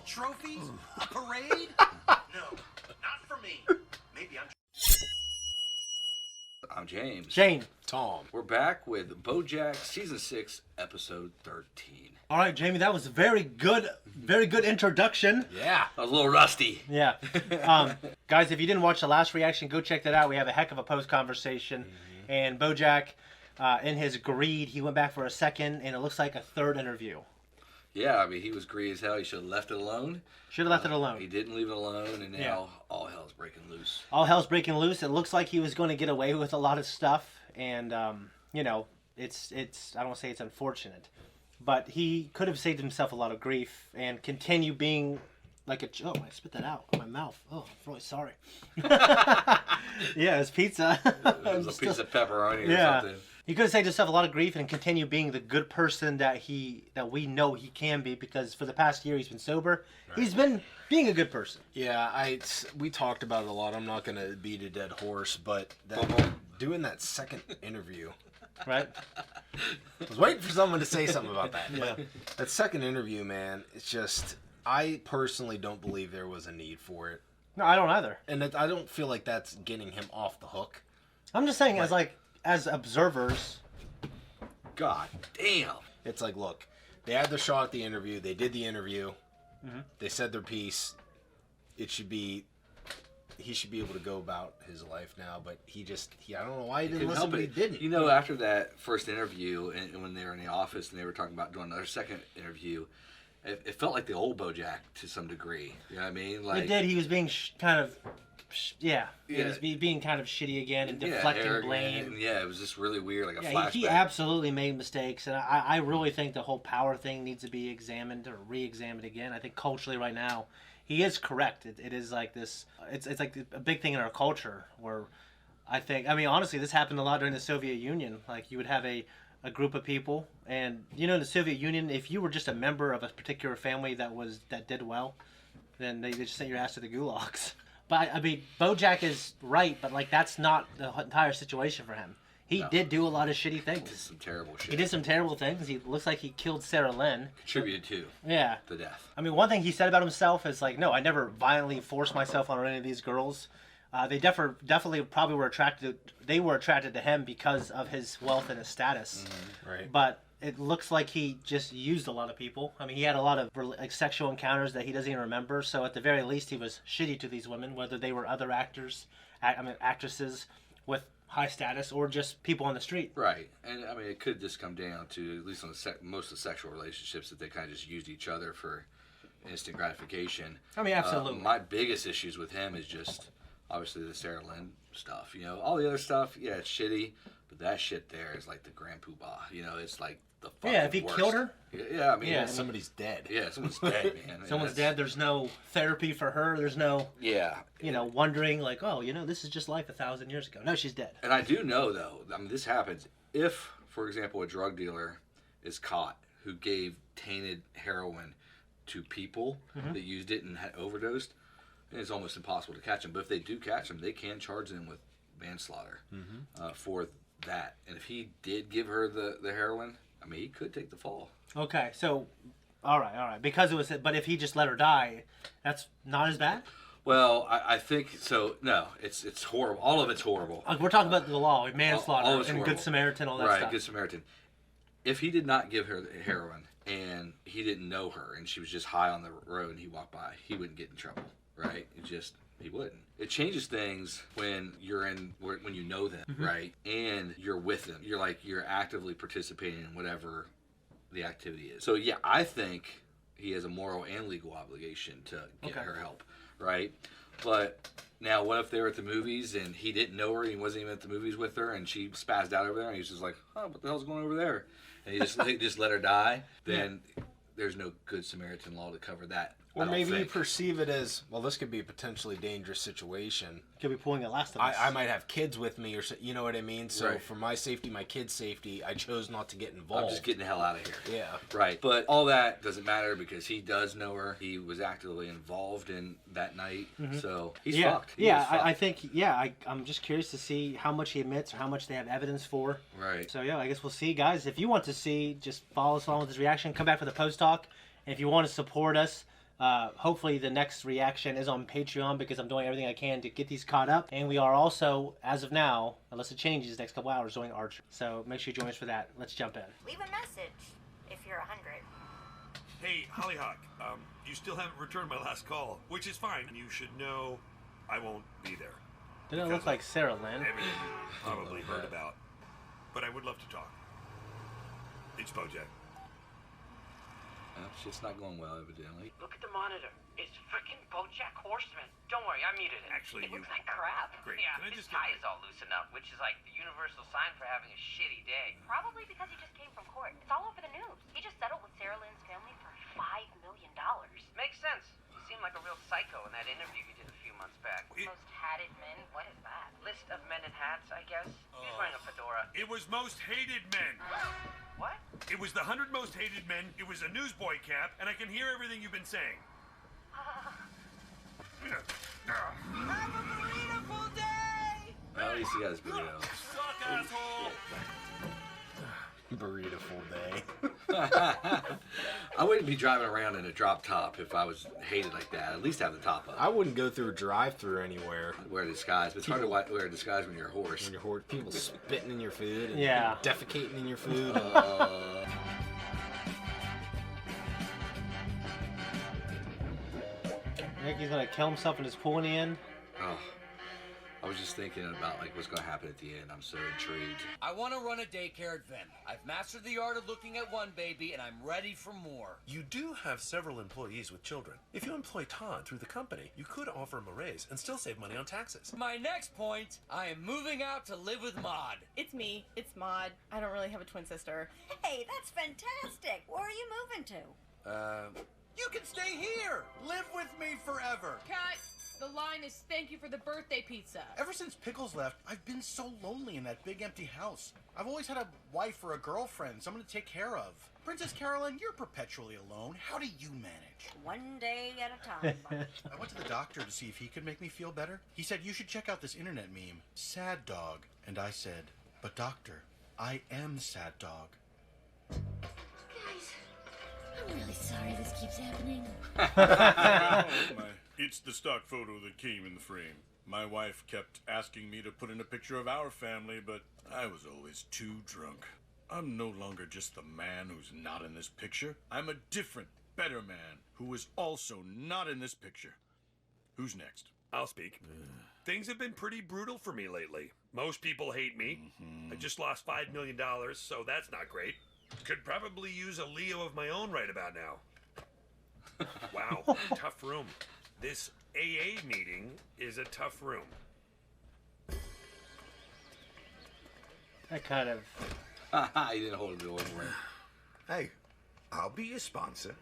trophies? A parade? No, not for me. Maybe I'm James. Shane. Tom. We're back with BoJack Season 6, Episode 13. All right, Jamie, that was a very good introduction. Yeah. I was a little rusty. Yeah. Guys, if you didn't watch the last reaction, go check that out. We have a heck of a post-conversation. Mm-hmm. And BoJack, in his greed, he went back for a second, and it looks like a third interview. Yeah, I mean, he was greedy as hell. He should have left it alone. Should have left it alone. He didn't leave it alone, and now all hell's breaking loose. All hell's breaking loose. It looks like he was going to get away with a lot of stuff, and, you know, it's I don't want to say it's unfortunate, but he could have saved himself a lot of grief and continue being like a... Oh, I spit that out of my mouth. Oh, I'm really sorry. Yeah, it's pizza. It was a piece of pepperoni or something. He could have saved himself a lot of grief and continue being the good person that we know he can be, because for the past year he's been sober. Right. He's been being a good person. Yeah, we talked about it a lot. I'm not going to beat a dead horse, but doing that second interview... Right? I was waiting for someone to say something about that. Yeah. That second interview, man, it's just... I personally don't believe there was a need for it. No, I don't either. And I don't feel like that's getting him off the hook. I'm just saying, as observers... God damn. It's like, look, they had their shot at the interview. They did the interview. Mm-hmm. They said their piece. It should be... He should be able to go about his life now, but I don't know why he didn't listen, but he didn't. You know, after that first interview, and when they were in the office and they were talking about doing another second interview, it felt like the old BoJack to some degree. You know what I mean? Like, it did. He was being He was being kind of shitty again and deflecting blame. And it was just really weird, like a flashback. He absolutely made mistakes, and I really think the whole power thing needs to be examined or re-examined again. I think culturally right now, he is correct. It is like this. It's like a big thing in our culture where honestly, this happened a lot during the Soviet Union. Like, you would have a group of people, and in the Soviet Union, if you were just a member of a particular family that did well, then they just sent your ass to the gulags. But I mean, BoJack is right, but that's not the entire situation for him. He did do a lot of shitty things. He did some terrible shit. He did some terrible things. He looks like he killed Sarah Lynn. Contributed to the death. I mean, one thing he said about himself is no, I never violently forced myself on any of these girls. They definitely probably were attracted. They were attracted to him because of his wealth and his status. Mm-hmm. Right. But it looks like he just used a lot of people. I mean, he had a lot of sexual encounters that he doesn't even remember. So at the very least, he was shitty to these women, whether they were other actresses with high status or just people on the street. Right. And I mean, it could just come down to, at least on most of the sexual relationships, that they kind of just used each other for instant gratification. I mean, absolutely. My biggest issues with him is just obviously the Sarah Lynn stuff. All the other stuff, it's shitty, but that shit there is like the grand poobah. It's like the fucking if he worst. killed her. Yeah, I mean, somebody's dead. Yeah, someone's dead, man. Someone's dead. There's no therapy for her. There's no wondering this is just life 1,000 years ago. No, she's dead. And I do know, though, I mean, this happens if, for example, a drug dealer is caught who gave tainted heroin to people that used it and had overdosed. It's almost impossible to catch them. But if they do catch them, they can charge them with manslaughter for that. And if he did give her the heroin, I mean, he could take the fall. Okay, so, all right. Because it was, but if he just let her die, that's not as bad? Well, I think so. No, it's horrible. All of it's horrible. We're talking about the law, manslaughter, and horrible. Good Samaritan, all that stuff. Right, Good Samaritan. If he did not give her the heroin and he didn't know her and she was just high on the road and he walked by, he wouldn't get in trouble, right? He wouldn't. It changes things when when you know them, right? And you're with them. You're actively participating in whatever the activity is. So yeah, I think he has a moral and legal obligation to get her help, right? But now what if they were at the movies and he didn't know her, he wasn't even at the movies with her, and she spazzed out over there and he's just like, oh, what the hell's going over there? And he just let her die, then there's no Good Samaritan law to cover that. Or maybe you perceive it as, well, this could be a potentially dangerous situation. Could be pulling a Last of Us. I might have kids with me, or you know what I mean? So for my safety, my kids' safety, I chose not to get involved. I'm just getting the hell out of here. Yeah. Right. But all that doesn't matter because he does know her. He was actively involved in that night. So he's fucked. I think, I'm just curious to see how much he admits or how much they have evidence for. Right. So, I guess we'll see. Guys, if you want to see, just follow us along with this reaction. Come back for the post-talk. And if you want to support us, Hopefully the next reaction is on Patreon because I'm doing everything I can to get these caught up. And we are also, as of now, unless it changes next couple hours, doing Archer. So make sure you join us for that. Let's jump in. Leave a message if you're 100. Hey, Hollyhock, you still haven't returned my last call, which is fine. You should know I won't be there. Didn't it look like Sarah Lynn? Everything you probably heard about. But I would love to talk. It's BoJack. It's just not going well, evidently. Look at the monitor. It's freaking BoJack Horseman. Don't worry, I muted it. Actually, it looks like crap. Great. Yeah, Can I his just tie is all loosened up, which is like the universal sign for having a shitty day. Probably because he just came from court. It's all over the news. He just settled with Sarah Lynn's family for $5 million. Makes sense. He seemed like a real psycho in that interview he did a few months back. Most hatted men? What is that? List of men in hats, I guess. He's wearing a fedora. It was most hated men. What? It was the 100 most hated men. It was a newsboy cap, and I can hear everything you've been saying. Have a beautiful day! Well, at least he got his burrito. Suck, asshole! Burrito full day. I wouldn't be driving around in a drop top if I was hated like that. At least have the top up. I wouldn't go through a drive-through anywhere. Wear a disguise, but it's hard to wear a disguise when you're a horse. When you're horse, people spitting in your food and Yeah. defecating in your food. Think he's gonna kill himself and just pull in the end? Oh, I was just thinking about like what's gonna happen at the end. I'm so intrigued. I want to run a daycare at Venn. I've mastered the art of looking at one baby, and I'm ready for more. You do have several employees with children. If you employ Todd through the company, you could offer him a raise and still save money on taxes. My next point, I am moving out to live with Maud. It's me. It's Maud. I don't really have a twin sister. Hey, that's fantastic. Where are you moving to? You can stay here. Live with me forever. Cut! The line is thank you for the birthday pizza. Ever since Pickles left, I've been so lonely in that big empty house. I've always had a wife or a girlfriend, someone to take care of. Princess Carolyn, you're perpetually alone. How do you manage? One day at a time. I went to the doctor to see if he could make me feel better. He said, you should check out this internet meme, Sad Dog. And I said, but doctor, I am Sad Dog. Guys, I'm really sorry this keeps happening. It's the stock photo that came in the frame. My wife kept asking me to put in a picture of our family, but I was always too drunk. I'm no longer just the man who's not in this picture. I'm a different, better man who is also not in this picture. Who's next? I'll speak. Things have been pretty brutal for me lately. Most people hate me. I just lost $5 million, so that's not great. Could probably use a Leo of my own right about now. Wow, tough room. This AA meeting is a tough room. That kind of... He didn't hold the door. Hey, I'll be your sponsor.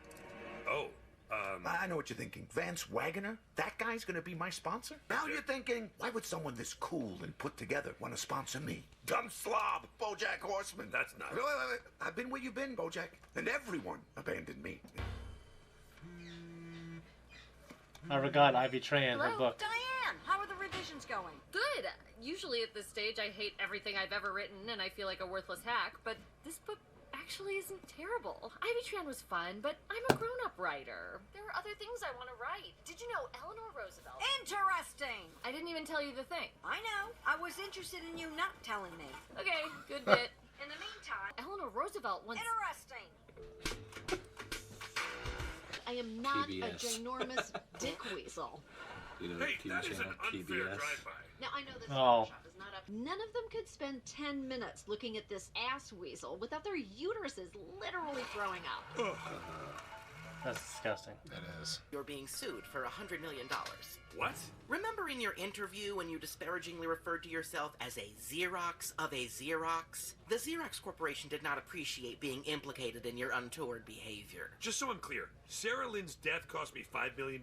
Oh, I know what you're thinking. Vance Wagner? That guy's gonna be my sponsor? Now you're thinking, why would someone this cool and put together want to sponsor me? Dumb slob, BoJack Horseman. That's not... Wait. I've been where you've been, BoJack, and everyone abandoned me. I forgot Ivy Tran, her Hello, book. Diane. How are the revisions going? Good. Usually at this stage I hate everything I've ever written and I feel like a worthless hack, but this book actually isn't terrible. Ivy Tran was fun, but I'm a grown-up writer. There are other things I want to write. Did you know Eleanor Roosevelt? Interesting. I didn't even tell you the thing. I know. I was interested in you not telling me. Okay, good bit. In the meantime, Eleanor Roosevelt once... interesting. I am not PBS. a ginormous dick weasel. You know, Hey, TV that is an channel, unfair PBS. drive-by. Now, I know this Oh. shop is not up. None of them could spend 10 minutes looking at this ass weasel without their uteruses literally throwing up. That's disgusting. That is. You're being sued for $100 million. What? Remember in your interview when you disparagingly referred to yourself as a Xerox of a Xerox? The Xerox Corporation did not appreciate being implicated in your untoward behavior. Just so I'm clear, Sarah Lynn's death cost me $5 million,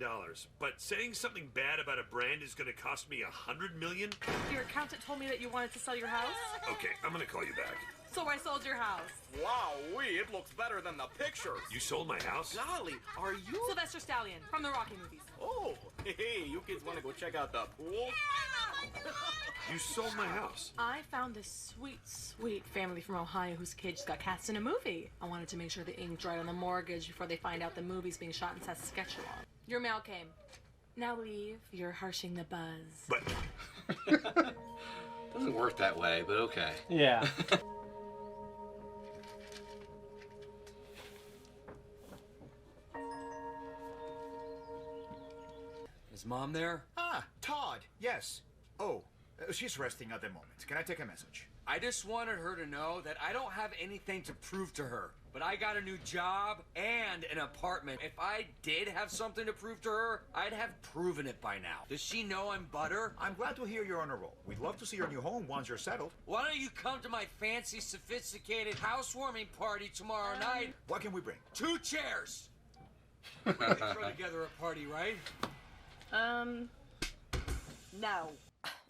but saying something bad about a brand is going to cost me $100 million? Your accountant told me that you wanted to sell your house, Okay, I'm going to call you back. so I sold your house. Wowee, it looks better than the pictures. You sold my house? Golly, are you? Sylvester Stallion from the Rocky movies. Oh, hey, you kids want to go check out the pool? You sold my house. I found this sweet, sweet family from Ohio whose kid just got cast in a movie. I wanted to make sure the ink's right on the mortgage before they find out the movie's being shot in Saskatchewan. Your mail came. Now leave. You're harshing the buzz. But Doesn't work that way, but okay. Yeah. Is Mom there? Ah, Todd, yes. Oh, she's resting at the moment. Can I take a message? I just wanted her to know that I don't have anything to prove to her. But I got a new job and an apartment. If I did have something to prove to her, I'd have proven it by now. Does she know I'm butter? I'm glad to hear you're on a roll. We'd love to see your new home once you're settled. Why don't you come to my fancy, sophisticated housewarming party tomorrow night? What can we bring? 2 chairs. We can throw together a party, right? No.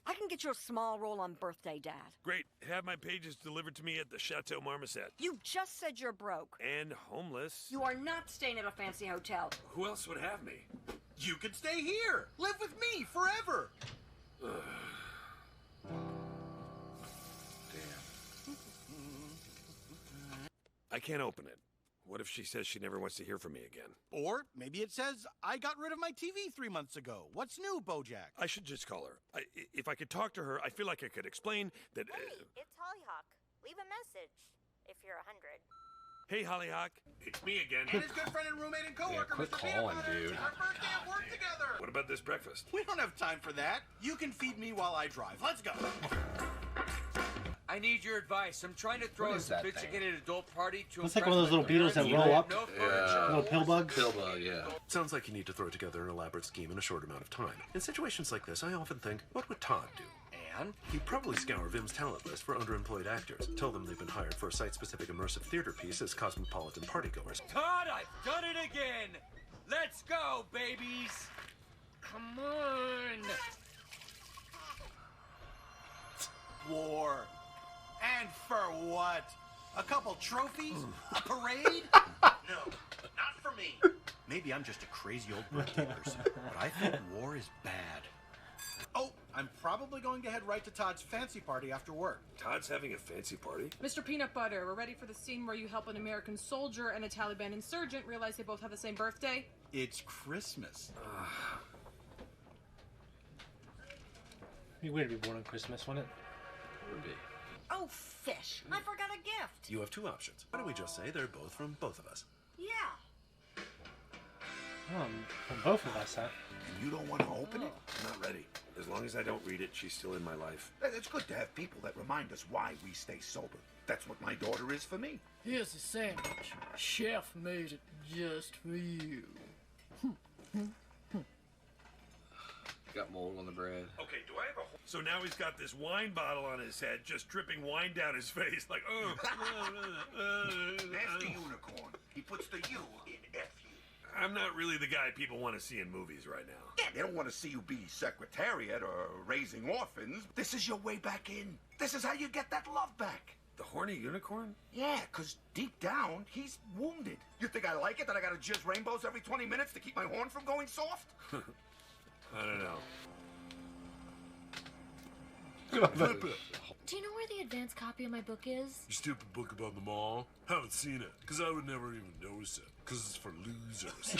I can get you a small roll on birthday, Dad. great. Have my pages delivered to me at the Chateau Marmoset. You just said you're broke. And homeless. You are not staying at a fancy hotel. Who else would have me? You could stay here. Live with me forever. I can't open it. What if she says she never wants to hear from me again? Or maybe it says, I got rid of my TV 3 months ago. What's new, BoJack? I should just call her. If I could talk to her, I feel like I could explain that... Hey, it's Hollyhock. Leave a message if you're 100. Hey, Hollyhock. It's me again. And his good friend and roommate and coworker, quit Mr. Peanut calling, Butter. dude. It's our first day of work together. What about this breakfast? We don't have time for that. You can feed me while I drive. Let's go. I need your advice. I'm trying to throw What a is that sophisticated adult party to Looks like impress one of those my little beetles that parents. roll up. No Yeah. furniture. Little pill bugs. Pill bug, yeah. Sounds like you need to throw together an elaborate scheme in a short amount of time. In situations like this, I often think, what would Todd do? And? He'd probably scour Vim's talent list for underemployed actors. Tell them they've been hired for a site-specific immersive theater piece as cosmopolitan partygoers. Todd, I've done it again. Let's go, babies. Come on. War. And for what? A couple trophies? A parade? No, not for me. Maybe I'm just a crazy old birthday person, but I think war is bad. Oh, I'm probably going to head right to Todd's fancy party after work. Todd's having a fancy party? Mr. Peanut Butter, we're ready for the scene where you help an American soldier and a Taliban insurgent realize they both have the same birthday. It's Christmas. It'd be weird to be born on Christmas, wouldn't it? It would be. Oh, fish. I forgot a gift. You have two options. Why don't we just say they're both from both of us? Yeah. From both of us, huh? You don't want to open it? Not ready. As long as I don't read it, she's still in my life. It's good to have people that remind us why we stay sober. That's what my daughter is for me. Here's a sandwich. Chef made it just for you. Got mold on the bread. Okay, do I have a... So now he's got this wine bottle on his head, just dripping wine down his face, like, oh. That's the unicorn. He puts the U in F-U. I'm not really the guy people want to see in movies right now. Yeah, they don't want to see you be secretariat or raising orphans. This is your way back in. This is how you get that love back. The horny unicorn? Yeah, because deep down, he's wounded. You think I like it that I gotta jizz rainbows every 20 minutes to keep my horn from going soft? I don't know. Do you know where the advance copy of my book is? Your stupid book about the mall? Haven't seen it, because I would never even notice it, because it's for losers.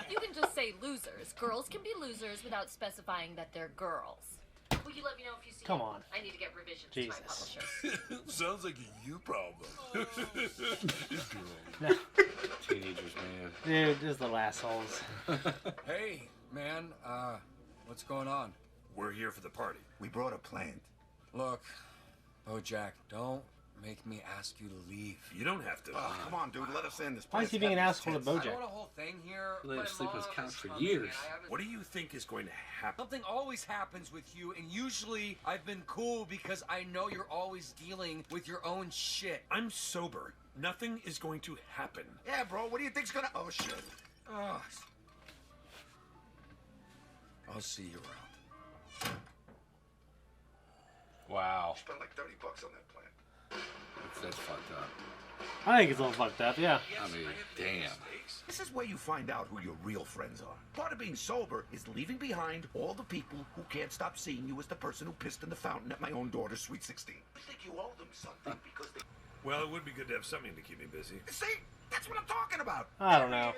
You can just say losers. Girls can be losers without specifying that they're girls. Will you let me know if you see Come it? on. I need to get revisions Jesus. to my publisher. Sounds like a you problem. Teenagers, man. Dude, these little assholes. Hey, man, what's going on? We're here for the party. We brought a plant. Look, BoJack, don't make me ask you to leave. You don't have to. Oh, come on, dude, let us in. This Why is he being an asshole to I BoJack? want a whole thing here. Let him but sleep on his Mom couch is for coming, years. and I haven't- What do you think is going to happen? Something always happens with you, and usually I've been cool because I know you're always dealing with your own shit. I'm sober. Nothing is going to happen. Yeah, bro, what do you think's gonna... Oh, shit. Ugh. I'll see you around. Wow. Spent like $30 on that plant. That's fucked up. I think it's a little fucked up, yeah. I mean, damn. This is where you find out who your real friends are. Part of being sober is leaving behind all the people who can't stop seeing you as the person who pissed in the fountain at my own daughter's sweet 16. I think you owe them something because they... Well, it would be good to have something to keep me busy. See? That's what I'm talking about. I don't know.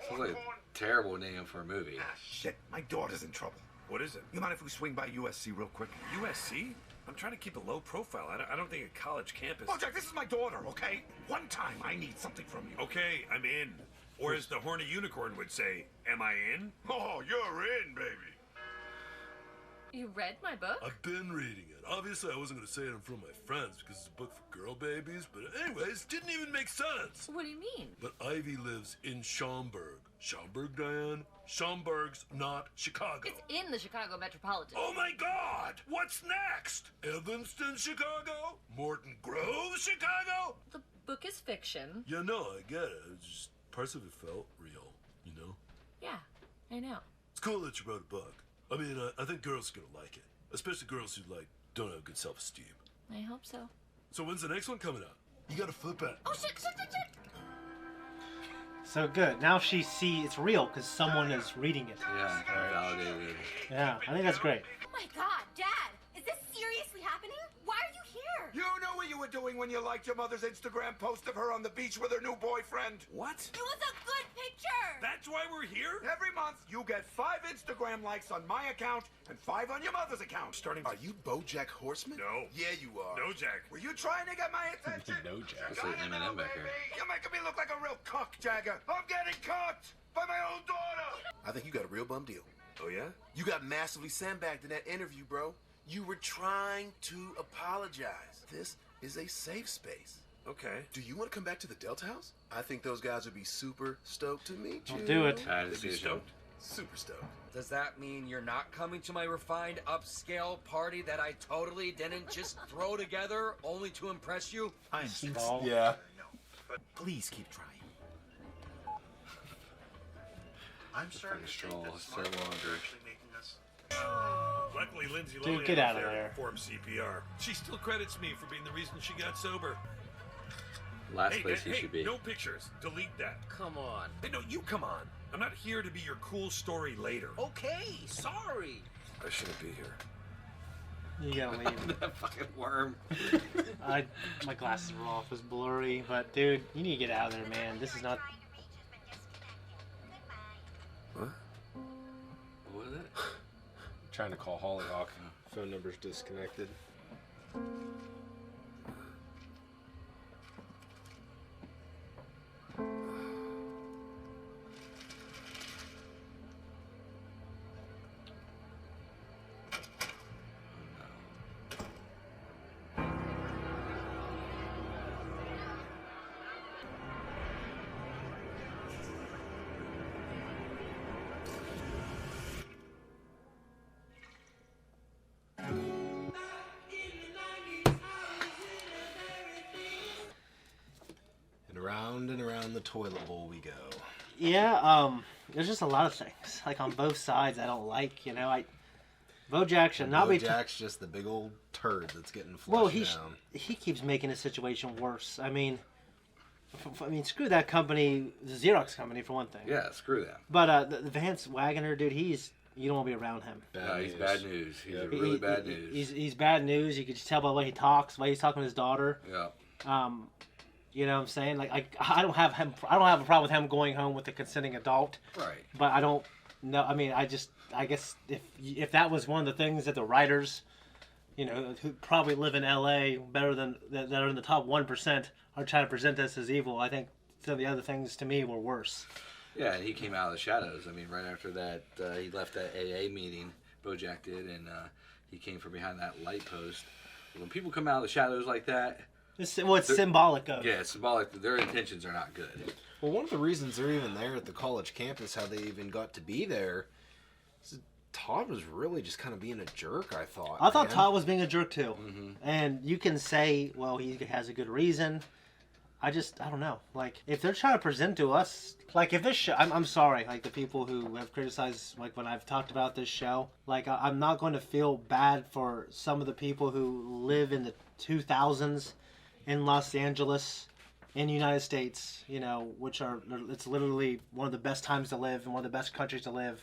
Sounds like a terrible name for a movie. Ah, shit. My daughter's in trouble. What is it? You mind if we swing by USC real quick? USC? I'm trying to keep a low profile. I don't think a college campus... BoJack, this is my daughter, okay? One time I need something from you. Okay, I'm in. Or as the horny unicorn would say, am I in? Oh, you're in, baby. You read my book? I've been reading it. Obviously, I wasn't going to say it in front of my friends because it's a book for girl babies, but anyways, didn't even make sense. What do you mean? But Ivy lives in Schaumburg. Schaumburg, Diane? Schaumburg's not Chicago. It's in the Chicago metropolitan. Oh my God! What's next? Evanston, Chicago? Morton Grove, Chicago? The book is fiction. Yeah, no, I get it. It's just parts of it felt real, you know? Yeah, I know. It's cool that you wrote a book. I mean, I think girls are gonna like it. Especially girls who, like, don't have good self-esteem. I hope so. So when's the next one coming out? You gotta flip it. Oh, shit. So good. Now she sees it's real because someone is reading it. Yeah, validated. Yeah, I think that's great. Oh my god, Dad! Is this seriously happening? Why are you here? You know what you were doing when you liked your mother's Instagram post of her on the beach with her new boyfriend? What? It was a good picture! That's why we're here? Every month, you get 5 Instagram likes on my account and 5 on your mother's account. Are you BoJack Horseman? No. Yeah, you are. No, Jack. Were you trying to get my attention? No, Jack. It's like Eminem back here. You're making me look like a real cuck, Jagger. I'm getting cucked by my own daughter. I think you got a real bum deal. Oh, yeah? You got massively sandbagged in that interview, bro. You were trying to apologize. This is a safe space. Okay. Do you want to come back to the Delta House? I think those guys would be super stoked to meet you. I'll do it. They'd be stoked. Super stoked. Does that mean you're not coming to my refined upscale party that I totally didn't just throw together only to impress you? I'm Small. Yeah. Please keep trying. I'm starting to think straw, that so Mark is longer. actually making us. Luckily, Lindsay Dude, Lohan get out of was there there. to perform CPR. She still credits me for being the reason she got sober. Last place he should be. No pictures. Delete that. Come on. Hey, no, you come on. I'm not here to be your cool story later. Okay, sorry. I shouldn't be here. You gotta leave. That fucking worm. My glasses were off. It was blurry, but dude, you need to get out of there, man. This is not. What? What is it? Trying to call Hollyhock. Phone number's disconnected. And around the toilet bowl we go. Yeah, there's just a lot of things like on both sides I don't like. You know, BoJack should not be. BoJack's just the big old turd that's getting flushed down. He keeps making the situation worse. I mean, screw that company, the Xerox company for one thing. Yeah, screw that. But the Vance Wagner dude, you don't want to be around him. No, he's bad news. He's really bad news. He's bad news. You can just tell by the way he talks, the way he's talking to his daughter. Yeah. You know what I'm saying? Like I don't have a problem with him going home with a consenting adult. Right. But I don't know. I mean, I guess if that was one of the things that the writers, you know, who probably live in L.A. better than that are in the top 1% are trying to present this as evil, I think some of the other things to me were worse. Yeah, and he came out of the shadows. I mean, right after that, he left that AA meeting, BoJack did, and he came from behind that light post. When people come out of the shadows like that. It's symbolic of. Yeah, it's symbolic. Their intentions are not good. Well, one of the reasons they're even there at the college campus, how they even got to be there, is Todd was really just kind of being a jerk, I thought. I thought Todd was being a jerk too. Mm-hmm. And you can say, well, he has a good reason. I don't know. Like, if they're trying to present to us, like, if this show, I'm sorry, like, the people who have criticized, like, when I've talked about this show, like, I'm not going to feel bad for some of the people who live in the 2000s in Los Angeles in the United States, you know, which are, it's literally one of the best times to live and one of the best countries to live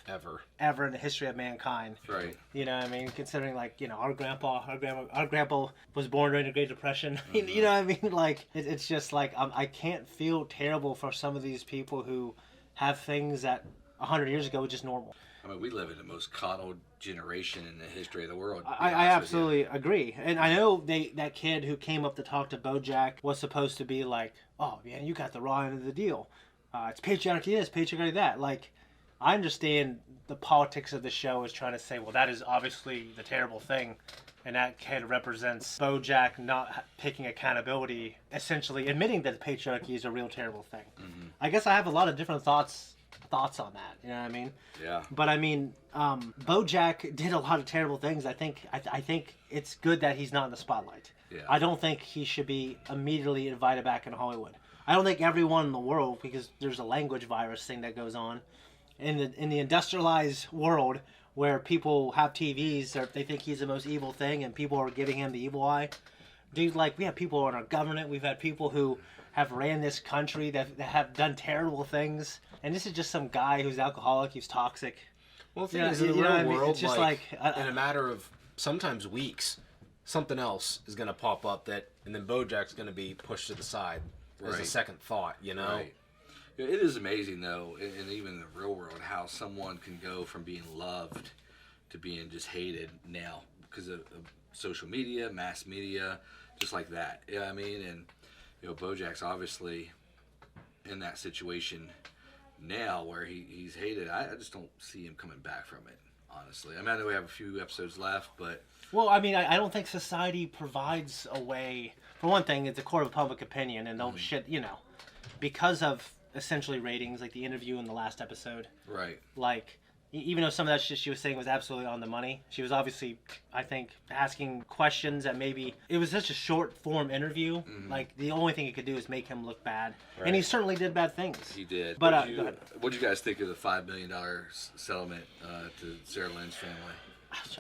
ever in the history of mankind. Right. You know what I mean? Considering, like, you know, our grandpa was born during the Great Depression. You know what I mean? Like, it's just like, I can't feel terrible for some of these people who have things that 100 years ago were just normal. I mean, we live in the most coddled generation in the history of the world. I absolutely agree. And I know that kid who came up to talk to BoJack was supposed to be like, oh, man, you got the raw end of the deal. It's patriarchy this, patriarchy that. Like, I understand the politics of the show is trying to say, well, that is obviously the terrible thing. And that kid represents BoJack not taking accountability, essentially admitting that patriarchy is a real terrible thing. Mm-hmm. I guess I have a lot of different thoughts on that, you know what I mean? Yeah. But I mean, BoJack did a lot of terrible things. I think it's good that he's not in the spotlight. Yeah. I don't think he should be immediately invited back in Hollywood. I don't think everyone in the world, because there's a language virus thing that goes on in the industrialized world where people have TVs, they think he's the most evil thing, and people are giving him the evil eye. Dude, like, we have people in our government, we've had people who have ran this country that have done terrible things, and this is just some guy who's alcoholic, who's toxic. Well, the thing is, in the real world, it's just in a matter of sometimes weeks, something else is going to pop up and then BoJack's going to be pushed to the side as a second thought, you know? Right. It is amazing, though, and even in the real world, how someone can go from being loved to being just hated now because of social media, mass media, just like that. Yeah, I mean, and you know, BoJack's obviously in that situation now where he's hated. I just don't see him coming back from it, honestly. I mean, I know we have a few episodes left, but... Well, I mean, I don't think society provides a way... For one thing, it's a court of public opinion, and they'll shit, you know, because of essentially ratings, like the interview in the last episode. Right. Like, even though some of that shit she was saying was absolutely on the money, she was obviously, I think, asking questions that maybe... It was such a short-form interview. Mm-hmm. Like, the only thing it could do is make him look bad. Right. And he certainly did bad things. He did. But, what'd you guys think of the $5 million settlement to Sarah Lynn's family?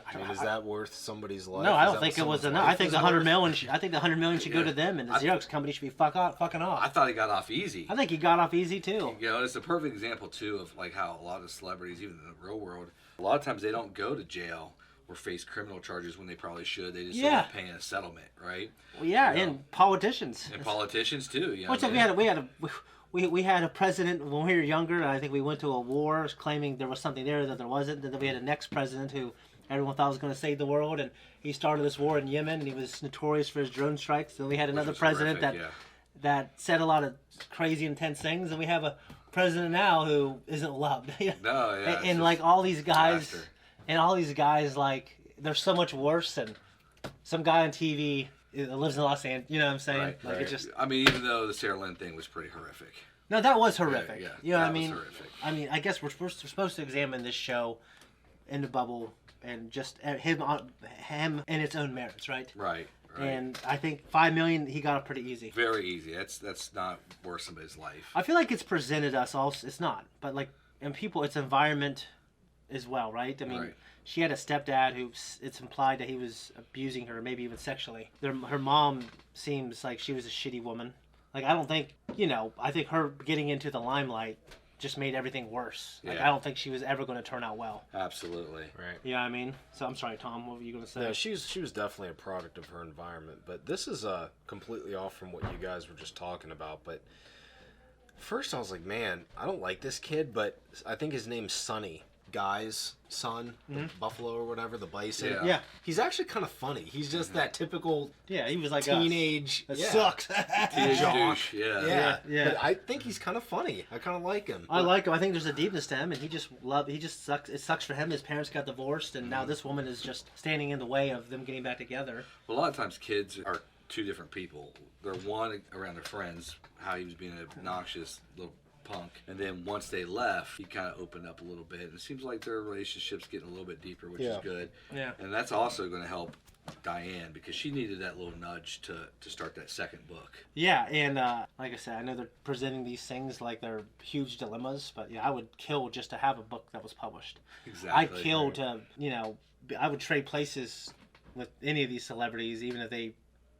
I mean, is that worth somebody's life? No, I don't think it was enough. I think the $100 million. I think the $100 million should go to them, and the Xerox company should be fucking off. I thought he got off easy. I think he got off easy too. You know, it's a perfect example too of like how a lot of celebrities, even in the real world, a lot of times they don't go to jail or face criminal charges when they probably should. They just end up paying a settlement, right? Well, yeah, you know? and politicians. And politicians too. You know, we had a president when we were younger. And I think we went to a war claiming there was something there that there wasn't. Then we had a next president who everyone thought was going to save the world, and he started this war in Yemen, and he was notorious for his drone strikes. Then we had another president that said a lot of crazy, intense things, and we have a president now who isn't loved. And like all these guys, like they're so much worse than some guy on TV that lives in Los Angeles. You know what I'm saying? Right, like right. It just. I mean, even though the Sarah Lynn thing was pretty horrific. No, that was horrific. Yeah, you know what I mean? Horrific. I mean, I guess we're supposed to examine this show in the bubble. And just him and its own merits, right? Right. And I think $5 million, he got it pretty easy. Very easy. That's not worth somebody's life. I feel like it's presented us also. It's not, but like, and people, it's environment as well, right? I mean, she had a stepdad who it's implied that he was abusing her, maybe even sexually. Her mom seems like she was a shitty woman. Like, I don't think, you know, I think her getting into the limelight just made everything worse. Like, I don't think she was ever going to turn out well. Absolutely. Right. You know what I mean? So I'm sorry, Tom, what were you going to say? No, she was definitely a product of her environment, but this is completely off from what you guys were just talking about. But first I was like, man, I don't like this kid, but I think his name's Sonny. Guy's son, the buffalo or whatever, the bison. Yeah. He's actually kind of funny. He's just that typical he was like teenage... It sucks. Teenage douche, yeah. But I think he's kind of funny. I kind of like him. I like him. I think there's a deepness to him, and he just sucks. It sucks for him. His parents got divorced, and now this woman is just standing in the way of them getting back together. Well, a lot of times kids are two different people. They're one around their friends, how he was being an obnoxious little punk, and then once they left, he kind of opened up a little bit, and it seems like their relationship's getting a little bit deeper, which is good. Yeah. And that's also going to help Diane, because she needed that little nudge to start that second book. Yeah, and like I said, I know they're presenting these things like they're huge dilemmas, but yeah, I would kill just to have a book that was published. Exactly. I'd kill to, you know, I would trade places with any of these celebrities, even if they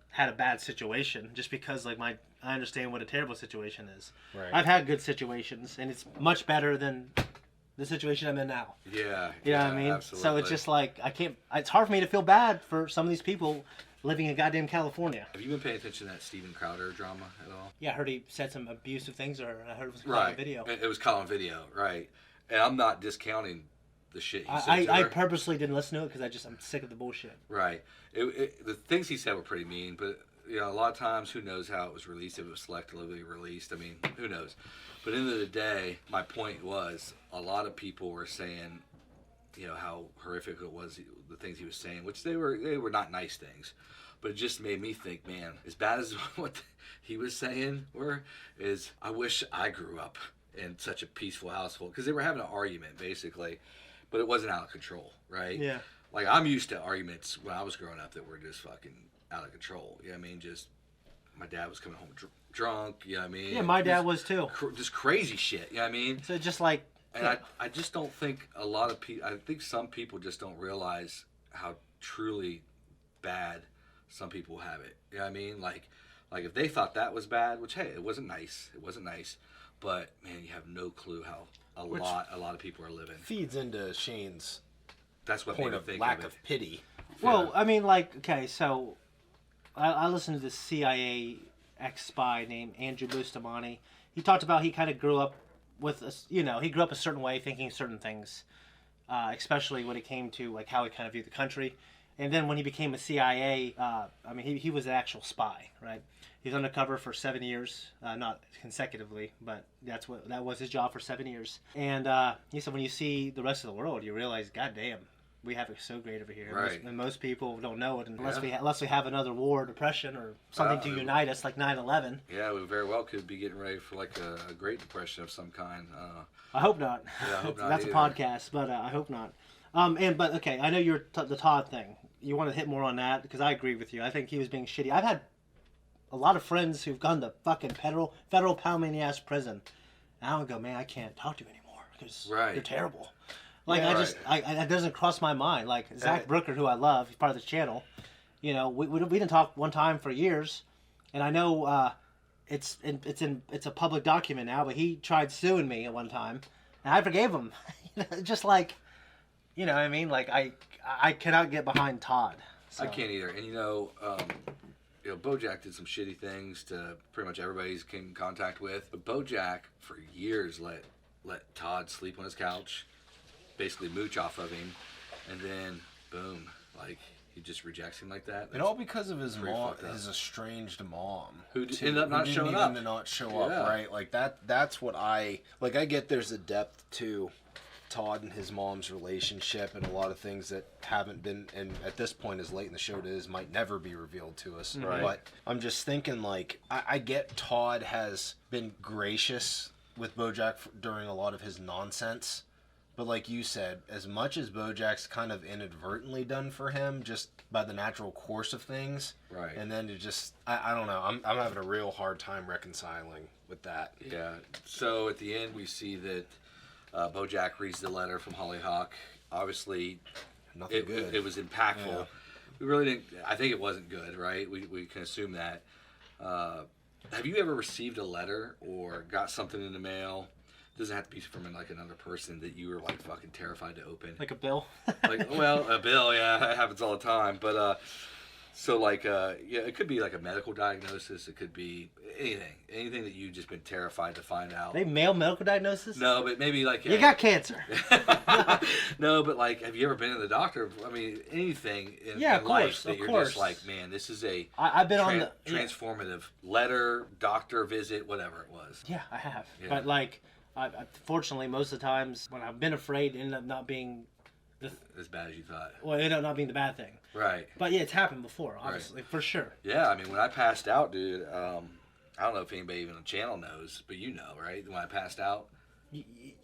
had a bad situation, just because like my I understand what a terrible situation is. Right. I've had good situations, and it's much better than the situation I'm in now. Yeah. You know what I mean? Absolutely. So it's just like, I can't, it's hard for me to feel bad for some of these people living in goddamn California. Have you been paying attention to that Steven Crowder drama at all? Yeah, I heard he said some abusive things to her, and I heard it was caught on video. It was caught on video, right. And I'm not discounting the shit he said to I her. purposely didn't listen to it because I'm sick of the bullshit. Right. The things he said were pretty mean, but you know, a lot of times, who knows how it was released, if it was selectively released. I mean, who knows? But at the end of the day, my point was, a lot of people were saying, you know, how horrific it was, the things he was saying, which they were not nice things. But it just made me think, man, as bad as what he was saying is, I wish I grew up in such a peaceful household, because they were having an argument, basically, but it wasn't out of control, right? Yeah. Like, I'm used to arguments when I was growing up that were just fucking out of control. You know what I mean? Just, my dad was coming home drunk, you know what I mean? Yeah, my dad was too. Just crazy shit, you know what I mean? So just like... And I just don't think a lot of people, I think some people just don't realize how truly bad some people have it. You know what I mean? Like if they thought that was bad, which, hey, it wasn't nice, but, man, you have no clue how a lot of people are living. Feeds into Shane's That's what point made me of think lack of it. of pity. Well, I mean, like, okay, so I listened to this CIA ex-spy named Andrew Bustamante. He talked about he kind of grew up with, he grew up a certain way, thinking certain things, especially when it came to, like, how he kind of viewed the country. And then when he became a CIA, I mean, he was an actual spy, right? He was undercover for 7 years, not consecutively, but that was his job for 7 years. And he said, when you see the rest of the world, you realize, goddamn, we have it so great over here. Right. And most people don't know it unless we have another war or depression or something to unite us, like 9/11. Yeah, we very well could be getting ready for like a Great Depression of some kind. I hope not. Yeah, I hope not That's either. a podcast, but I hope not. But okay, I know you're the Todd thing. You want to hit more on that because I agree with you. I think he was being shitty. I've had a lot of friends who've gone to fucking federal pound me in the ass prison. And I don't go, man, I can't talk to you anymore because you're terrible. Like, it doesn't cross my mind. Like, Zach Brooker, who I love, he's part of this channel. You know, we didn't talk one time for years. And I know it's a public document now, but he tried suing me at one time. And I forgave him. Just like, you know what I mean? Like, I cannot get behind Todd. So. I can't either. And, BoJack did some shitty things to pretty much everybody he's came in contact with. But BoJack, for years, let Todd sleep on his couch, basically mooch off of him, and then, boom, like, he just rejects him like that. And all because of his mom, fucked up. his estranged mom. Who ended up not showing up. To not show up, right? Like, that's what I get there's a depth to Todd and his mom's relationship and a lot of things that haven't been, and at this point, as late in the show it is, might never be revealed to us. Right. But I'm just thinking, like, I get Todd has been gracious with BoJack during a lot of his nonsense. But like you said, as much as BoJack's kind of inadvertently done for him, just by the natural course of things, right? And then it just, I don't know, I'm having a real hard time reconciling with that. Yeah. So at the end, we see that BoJack reads the letter from Hollyhock. Obviously, nothing good. It was impactful. Yeah. We really didn't. I think it wasn't good, right? We can assume that. Have you ever received a letter or got something in the mail? Doesn't have to be from like another person that you were like fucking terrified to open. Like a bill? A bill, yeah, that happens all the time. But it could be like a medical diagnosis. It could be anything that you've just been terrified to find out. They mail medical diagnosis? No, but maybe like you got cancer. No, but like, have you ever been to the doctor? I mean, anything in life that you're just like, man, this is a I've been on the transformative letter, doctor visit, whatever it was. Yeah, I have. Yeah. But like, fortunately, most of the times when I've been afraid, it ended up not being as bad as you thought. Well, it ended up not being the bad thing. Right. But yeah, it's happened before, obviously, for sure. Yeah, I mean, when I passed out, dude, I don't know if anybody even on the channel knows, but you know, right? When I passed out.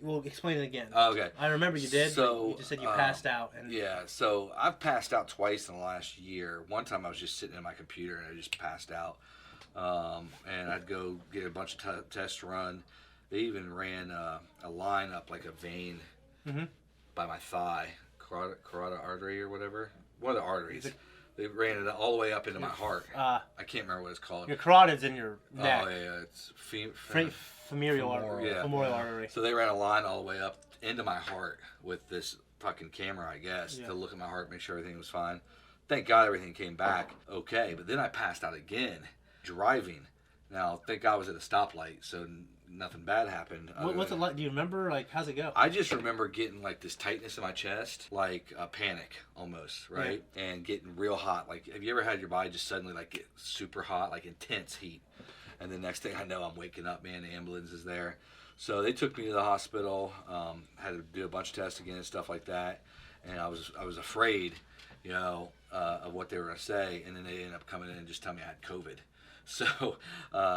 Well, explain it again. Oh, okay. I remember you did. So you just said you passed out. And yeah, so I've passed out twice in the last year. One time I was just sitting in my computer and I just passed out. And I'd go get a bunch of tests run. They even ran a line up like a vein by my thigh, carotid artery or whatever. One of the arteries. They ran it all the way up into my heart. I can't remember what it's called. Your carotid's in your neck. Oh yeah, it's femoral artery. So they ran a line all the way up into my heart with this fucking camera, I guess, to look at my heart, make sure everything was fine. Thank God everything came back okay. But then I passed out again driving. Now, thank God I was at a stoplight, so nothing bad happened. What's it like? Do you remember? Like, how's it go? I just remember getting like this tightness in my chest, like a panic almost, right? Yeah. And getting real hot. Like, have you ever had your body just suddenly like get super hot, like intense heat? And the next thing I know, I'm waking up, man, the ambulance is there. So they took me to the hospital, had to do a bunch of tests again and stuff like that. And I was afraid, you know, of what they were going to say. And then they ended up coming in and just telling me I had COVID. So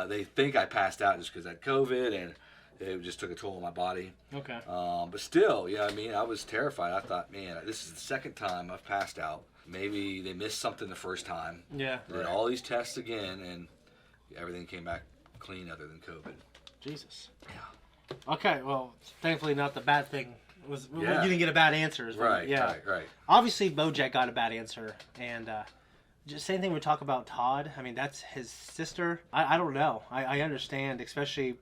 they think I passed out just because I had COVID, and it just took a toll on my body. Okay. But still, yeah, I mean, I was terrified. I thought, man, this is the second time I've passed out. Maybe they missed something the first time. Yeah. Did all these tests again, and everything came back clean other than COVID. Jesus. Yeah. Okay, well, thankfully not the bad thing. You didn't get a bad answer. Right, yeah. right. Obviously, BoJack got a bad answer, and just same thing we talk about Todd. I mean, that's his sister. I don't know. I understand, especially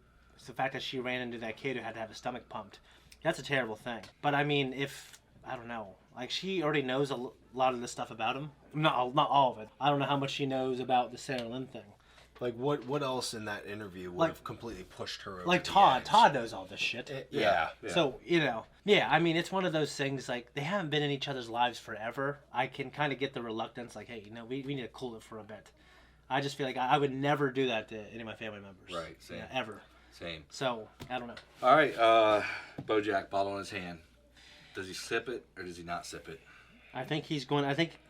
the fact that she ran into that kid who had to have his stomach pumped. That's a terrible thing. But I mean, I don't know. Like, she already knows a lot of this stuff about him. Not all of it. I don't know how much she knows about the Sarah Lynn thing. Like, what else in that interview would have completely pushed her over? Like Todd. Todd knows all this shit. Yeah. So, you know, yeah, I mean, it's one of those things, like, they haven't been in each other's lives forever. I can kind of get the reluctance, like, hey, you know, we need to cool it for a bit. I just feel like I would never do that to any of my family members. Right, same. Yeah, ever. Same. So, I don't know. All right, BoJack, bottle in his hand. Does he sip it, or does he not sip it? I think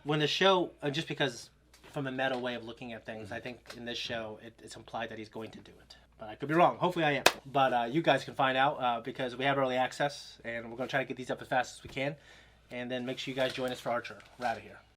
when the show, just because from a meta way of looking at things, I think in this show it's implied that he's going to do it. But I could be wrong. Hopefully I am. But you guys can find out because we have early access, and we're going to try to get these up as fast as we can. And then make sure you guys join us for Archer. We're out of here.